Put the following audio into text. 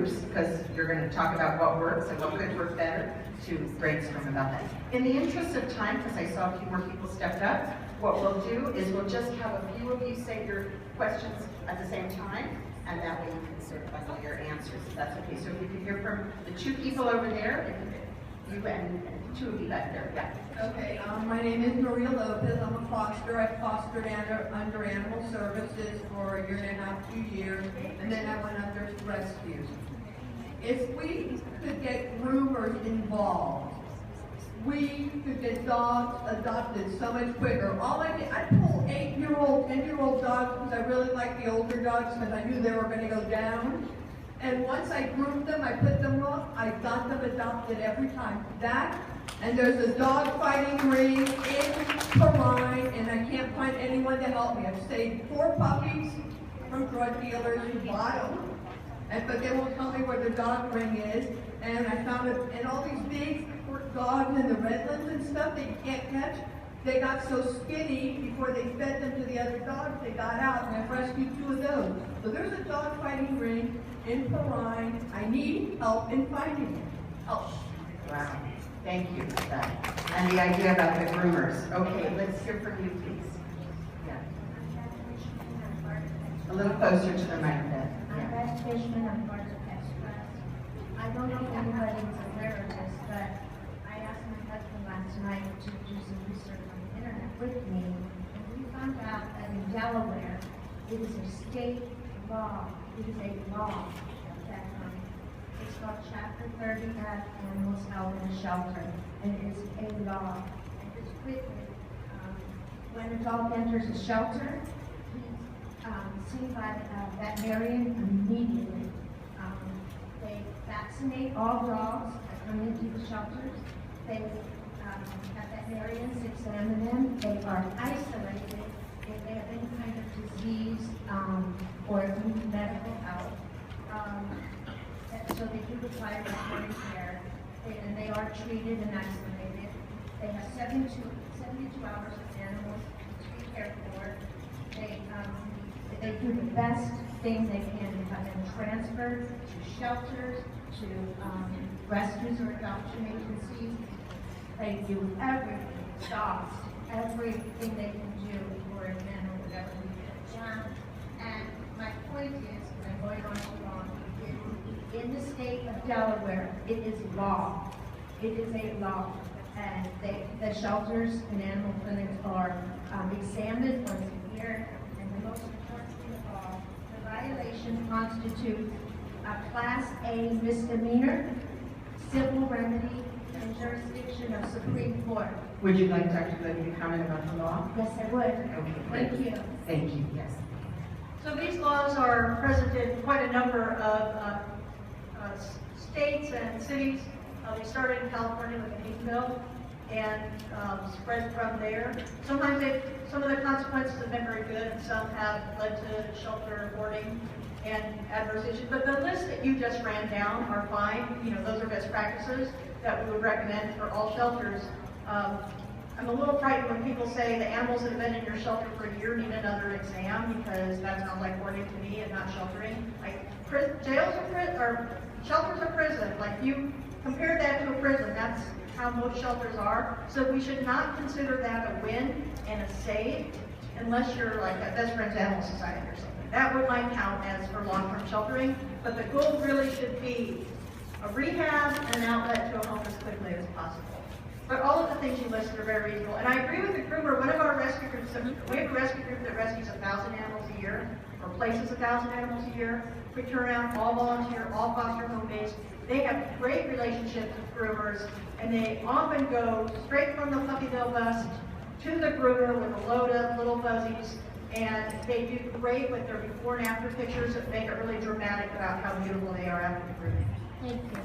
groups, because you're going to talk about what works and what could work better, to brainstorm about that. In the interest of time, because I saw a few more people stepped up, what we'll do is we'll just have a few of you say your questions at the same time, and that way you can sort of bundle your answers, if that's okay. So if you can hear from the two people over there, you and two of you back there, yeah. Okay, my name is Maria Lopez. I'm a foster. I fostered under Animal Services for a year and a half, 2 years, and then I went under rescue. If we could get groomers involved, we could get dogs adopted so much quicker. All I did, I pulled 8-year-old, 10-year-old dogs because I really like the older dogs because I knew they were going to go down. And once I groomed them, I put them up, I got them adopted every time. That, and there's a dog fighting ring in Perrine, and I can't find anyone to help me. I've saved 4 puppies from drug dealers who bought them, but they won't tell me where the dog ring is. And I found it, and all these big dogs in the redlands and stuff that you can't catch, they got so skinny before they fed them to the other dogs, they got out, and I've rescued 2 of those. So there's a dog fighting ring in Perrine. I need help in finding it. Help. Wow, thank you for that. And the idea about the groomers. Okay, let's hear from you, please. Yeah. A little closer to the microphone. I'm Beth Fishman, I'm part of Pet Express. I don't know if anybody is aware of this, but I asked my husband last night to do some research on the internet with me, and we found out that in Delaware, it is a state law. It is a law that it's called Chapter 30F, Animals Held in a Shelter, and it is a law. And just quickly, when a dog enters a shelter, he's seen by a veterinarian immediately. They vaccinate all dogs that come into the shelters. They have veterinarians examine them. They are isolated if they have any kind of disease or need medical help. So they do require veterinary care, and they are treated and isolated. They have 72 hours of animals to be cared for. They do the best thing they can to have them transferred to shelters, to rescues or adoption agencies. They do everything, dogs, everything they can do for an animal, whatever we get. And my point is, and I'm going on too long, in the state of Delaware, it is law. It is a law. And the shelters and animal clinics are examined once a year. And the most important thing of all, the violation constitutes a Class A misdemeanor, civil remedy, and jurisdiction of Supreme Court. Would you like Dr. Levy to comment about the law? Yes, I would. Okay, great. Thank you. Thank you, yes. So these laws are present in quite a number of states and cities. They started in California with the hate bill and spread from there. Sometimes some of the consequences have been very good, and some have led to shelter boarding and adverse issues. But the list that you just ran down are fine. You know, those are best practices that we would recommend for all shelters. I'm a little frightened when people say the animals that have been in your shelter for a year need another exam, because that sounds like boarding to me and not sheltering. Like, jails are prison, or shelters are prison. Like, you compare that to a prison, that's how most shelters are. So we should not consider that a win and a save unless you're like a Best Friends Animal Society or something. That would might count as for long-term sheltering, but the goal really should be a rehab and an outlet to a home as quickly as possible. But all of the things you listed are very reasonable. And I agree with the groomer. One of our rescue groups, we have a rescue group that rescues 1,000 animals a year, or places 1,000 animals a year. We turn around, all volunteer, all foster home based. They have great relationships with groomers, and they often go straight from the puppy mill bus to the groomer with a load of little fuzzies. And they do great with their before and after pictures that make it really dramatic about how beautiful they are after the grooming. Thank you.